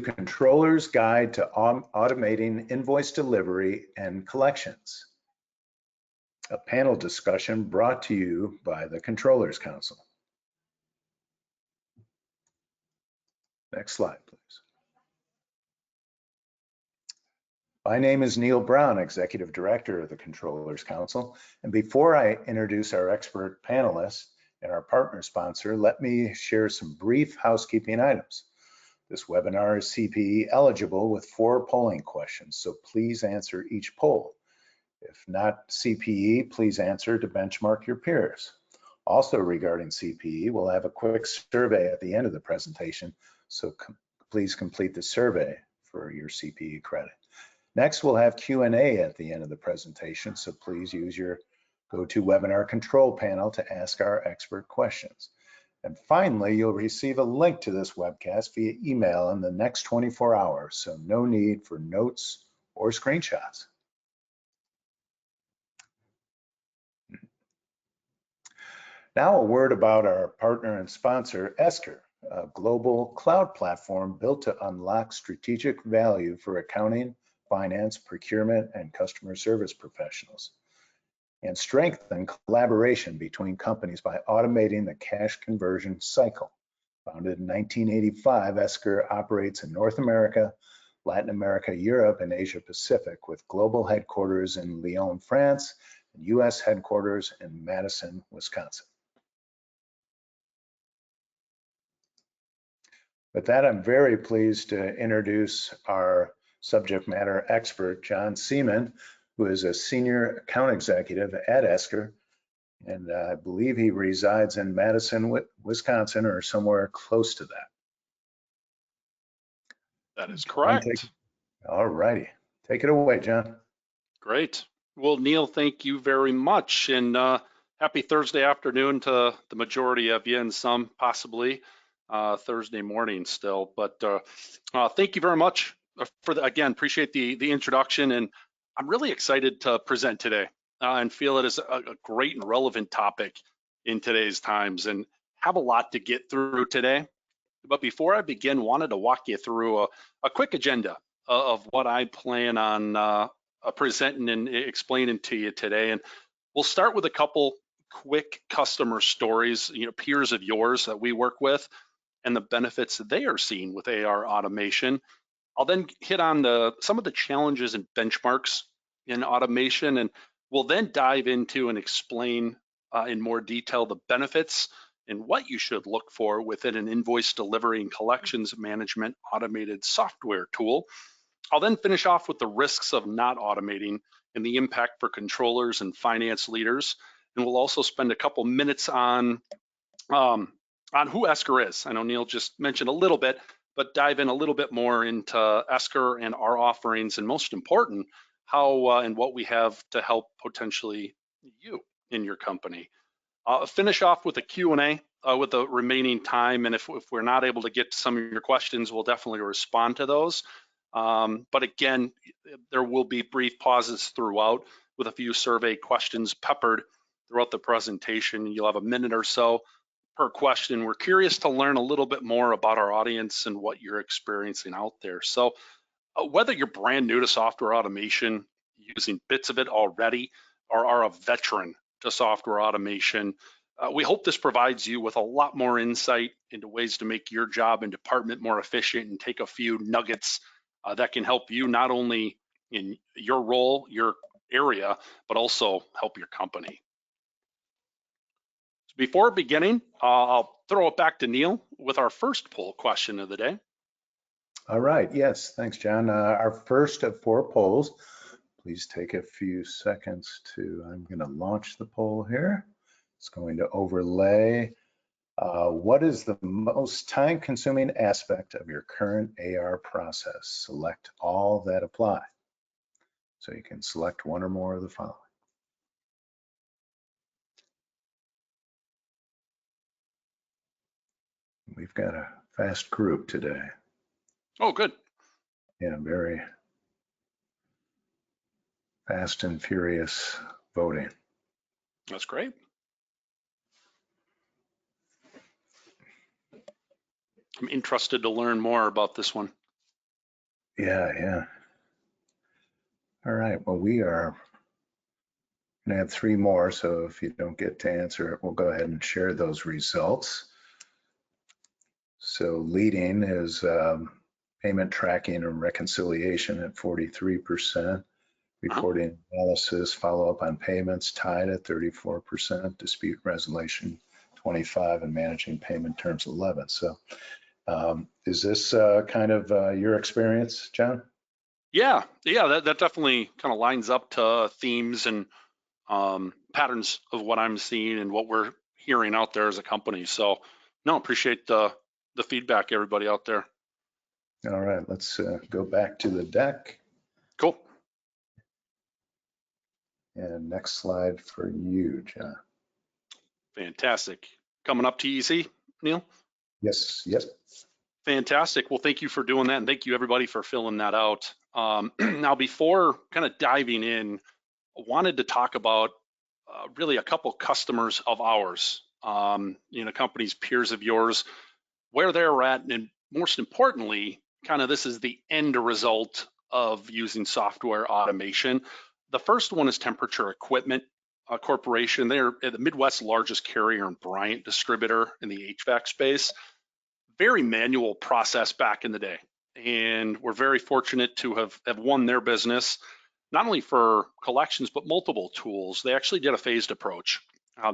Controller's Guide to Automating Invoice Delivery and Collections, a panel discussion brought to you by the Controllers Council. Next slide, please. My name is Neil Brown, Executive Director of the Controllers Council. And before I introduce our expert panelists and our partner sponsor, let me share some brief housekeeping items. This webinar is CPE eligible with 4 polling questions, so please answer each poll. If not CPE, please answer to benchmark your peers. Also regarding CPE, we'll have a quick survey at the end of the presentation, so please complete the survey for your CPE credit. Next, we'll have Q&A at the end of the presentation, so please use your GoToWebinar control panel to ask our expert questions. And finally, you'll receive a link to this webcast via email in the next 24 hours, so no need for notes or screenshots. Now a word about our partner and sponsor, Esker, a global cloud platform built to unlock strategic value for accounting, finance, procurement, and customer service professionals, and strengthen collaboration between companies by automating the cash conversion cycle. Founded in 1985, Esker operates in North America, Latin America, Europe, and Asia Pacific, with global headquarters in Lyon, France, and US headquarters in Madison, Wisconsin. With that, I'm very pleased to introduce our subject matter expert, John Seaman, who is a senior account executive at Esker, and I believe he resides in Madison, Wisconsin, or somewhere close to that. That is correct. All righty. Take it away, John. Great. Well, Neil, thank you very much, and happy Thursday afternoon to the majority of you, and some possibly Thursday morning still. But thank you very much for again, appreciate the introduction, and I'm really excited to present today and feel it is a great and relevant topic in today's times, and have a lot to get through today. But before I begin, wanted to walk you through a quick agenda of what I plan on presenting and explaining to you today. And we'll start with a couple quick customer stories, peers of yours that we work with, and the benefits that they are seeing with AR automation. I'll then hit on some of the challenges and benchmarks in automation, and we'll then dive into and explain in more detail the benefits and what you should look for within an invoice delivery and collections management automated software tool. I'll then finish off with the risks of not automating and the impact for controllers and finance leaders. And we'll also spend a couple minutes on who Esker is. I know Neil just mentioned a little bit, but dive in a little bit more into Esker and our offerings, and most important, how and what we have to help potentially you in your company. Finish off with a Q&A with the remaining time, and if we're not able to get to some of your questions, we'll definitely respond to those. But again, there will be brief pauses throughout with a few survey questions peppered throughout the presentation. You'll have a minute or so per question. We're curious to learn a little bit more about our audience and what you're experiencing out there. So whether you're brand new to software automation, using bits of it already, or are a veteran to software automation, we hope this provides you with a lot more insight into ways to make your job and department more efficient, and take a few nuggets that can help you not only in your role, your area, but also help your company. So before beginning, I'll throw it back to Neil with our first poll question of the day. All right, yes, thanks, John. Our first of 4 polls. Please take a few seconds I'm going to launch the poll here. It's going to overlay. What is the most time-consuming aspect of your current AR process? Select all that apply. So you can select one or more of the following. We've got a fast group today. Oh, good. Yeah, very fast and furious voting. That's great. I'm interested to learn more about this one. Yeah. All right. Well, we are going to have 3 more. So if you don't get to answer it, we'll go ahead and share those results. So leading is payment tracking and reconciliation at 43%. Reporting analysis, follow-up on payments tied at 34%, dispute resolution 25, and managing payment terms 11. So is this kind of your experience, John? Yeah, that definitely kind of lines up to themes and patterns of what I'm seeing and what we're hearing out there as a company. So, no, appreciate the feedback, everybody out there. All right, let's go back to the deck. Cool. And next slide for you, John. Fantastic. Coming up TEC, Neil? Yes, yep. Fantastic. Well, thank you for doing that, and thank you everybody for filling that out. Now, before kind of diving in, I wanted to talk about really a couple customers of ours, companies, peers of yours, where they're at, and most importantly, kind of this is the end result of using software automation. The first one is Temperature Equipment Corporation. They're the Midwest's largest carrier and Bryant distributor in the HVAC space. Very manual process back in the day. And we're very fortunate to have won their business, not only for collections, but multiple tools. They actually did a phased approach.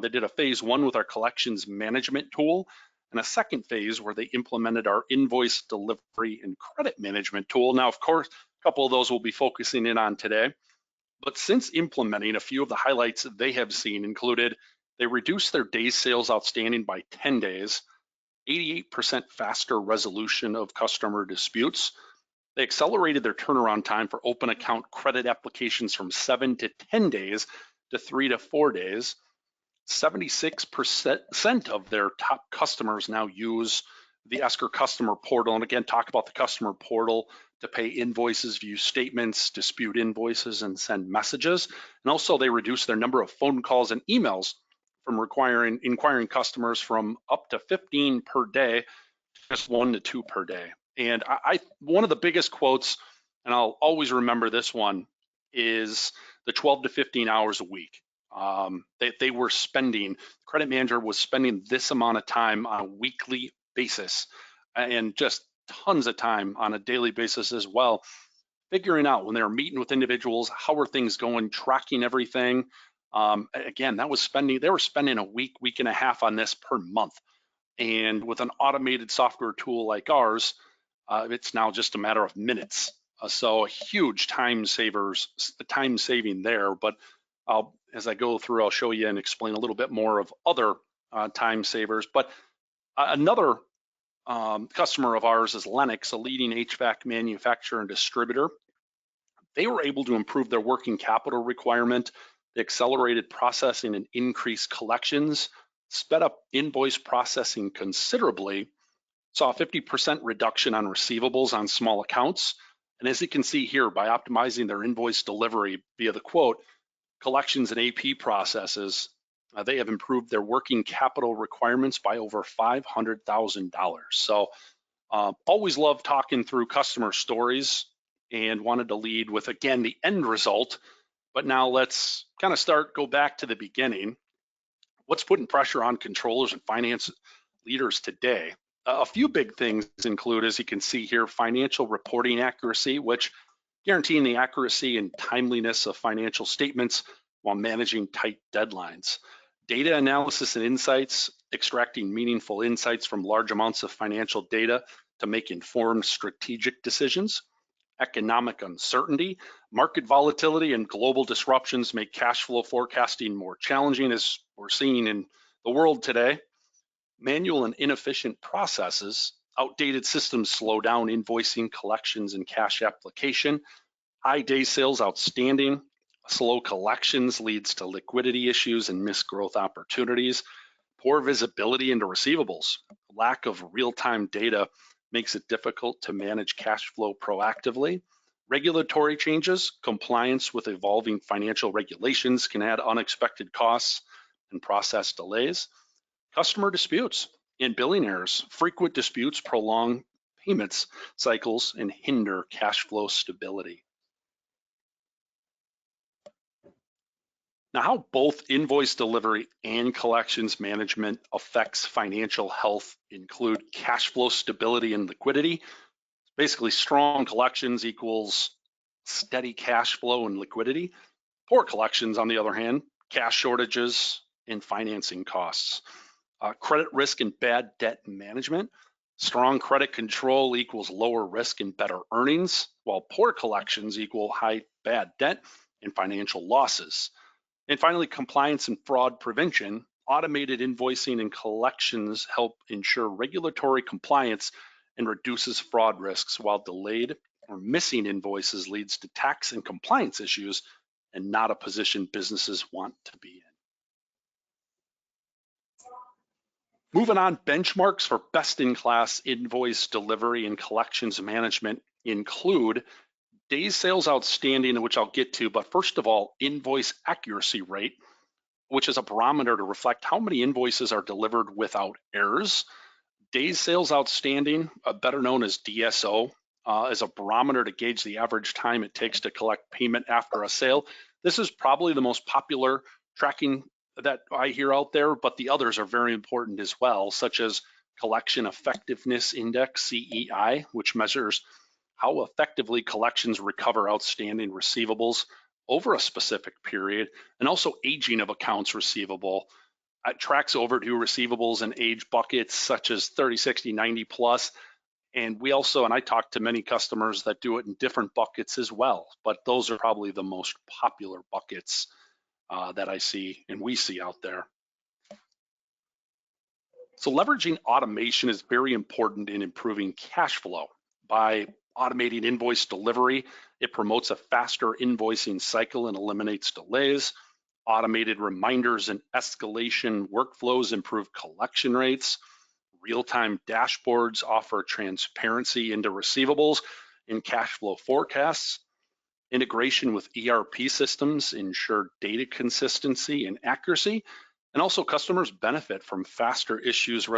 They did a phase 1 with our collections management tool, and a second phase where they implemented our invoice delivery and credit management tool. Now, of course, a couple of those we'll be focusing in on today. But since implementing, a few of the highlights they have seen included they reduced their days sales outstanding by 10 days, 88% faster resolution of customer disputes. They accelerated their turnaround time for open account credit applications from 7 to 10 days to 3 to 4 days. 76% of their top customers now use the Esker customer portal. And again, talk about the customer portal to pay invoices, view statements, dispute invoices, and send messages. And also they reduced their number of phone calls and emails from inquiring customers from up to 15 per day, just 1 to 2 per day. And one of the biggest quotes, and I'll always remember this one, is the 12 to 15 hours a week. They were spending, credit manager was spending this amount of time on a weekly basis and just tons of time on a daily basis as well, figuring out when they were meeting with individuals, how are things going, tracking everything. Again, they were spending a week and a half on this per month. And with an automated software tool like ours, it's now just a matter of minutes. So a huge time saving there. But as I go through, I'll show you and explain a little bit more of other time savers. But another customer of ours is Lennox, a leading HVAC manufacturer and distributor. They were able to improve their working capital requirement. They accelerated processing and increased collections, sped up invoice processing considerably, saw a 50% reduction on receivables on small accounts. And as you can see here, by optimizing their invoice delivery via the quote, collections and AP processes, they have improved their working capital requirements by over $500,000. So always love talking through customer stories and wanted to lead with, again, the end result. But now let's kind of go back to the beginning. What's putting pressure on controllers and finance leaders today? A few big things include, as you can see here, financial reporting accuracy, which guaranteeing the accuracy and timeliness of financial statements while managing tight deadlines. Data analysis and insights, extracting meaningful insights from large amounts of financial data to make informed strategic decisions. Economic uncertainty, market volatility, and global disruptions make cash flow forecasting more challenging, as we're seeing in the world today. Manual and inefficient processes, outdated systems slow down invoicing, collections, and cash application. High day sales outstanding, slow collections leads to liquidity issues and missed growth opportunities. Poor visibility into receivables, lack of real-time data makes it difficult to manage cash flow proactively. Regulatory changes, compliance with evolving financial regulations can add unexpected costs and process delays. Customer disputes and billing errors, frequent disputes prolong payments cycles and hinder cash flow stability. Now, how both invoice delivery and collections management affects financial health include cash flow stability and liquidity. Basically, strong collections equals steady cash flow and liquidity. Poor collections, on the other hand, cash shortages and financing costs. Credit risk and bad debt management. Strong credit control equals lower risk and better earnings, while poor collections equal high bad debt and financial losses. And finally, compliance and fraud prevention. Automated invoicing and collections help ensure regulatory compliance and reduces fraud risks, while delayed or missing invoices leads to tax and compliance issues and not a position businesses want to be in. Moving on, benchmarks for best-in-class invoice delivery and collections management include days sales outstanding, which I'll get to, but first of all, invoice accuracy rate, which is a barometer to reflect how many invoices are delivered without errors. Days sales outstanding, better known as DSO, is a barometer to gauge the average time it takes to collect payment after a sale. This is probably the most popular tracking that I hear out there, but the others are very important as well, such as Collection Effectiveness Index, CEI, which measures how effectively collections recover outstanding receivables over a specific period, and also aging of accounts receivable. It tracks overdue receivables and age buckets such as 30, 60, 90 plus. And we also, and I talk to many customers that do it in different buckets as well, but those are probably the most popular buckets that I see and we see out there. So leveraging automation is very important in improving cash flow. By automating invoice delivery, it promotes a faster invoicing cycle and eliminates delays. Automated reminders and escalation workflows improve collection rates. Real-time dashboards offer transparency into receivables and cash flow forecasts. Integration with ERP systems ensure data consistency and accuracy. And also customers benefit from faster issues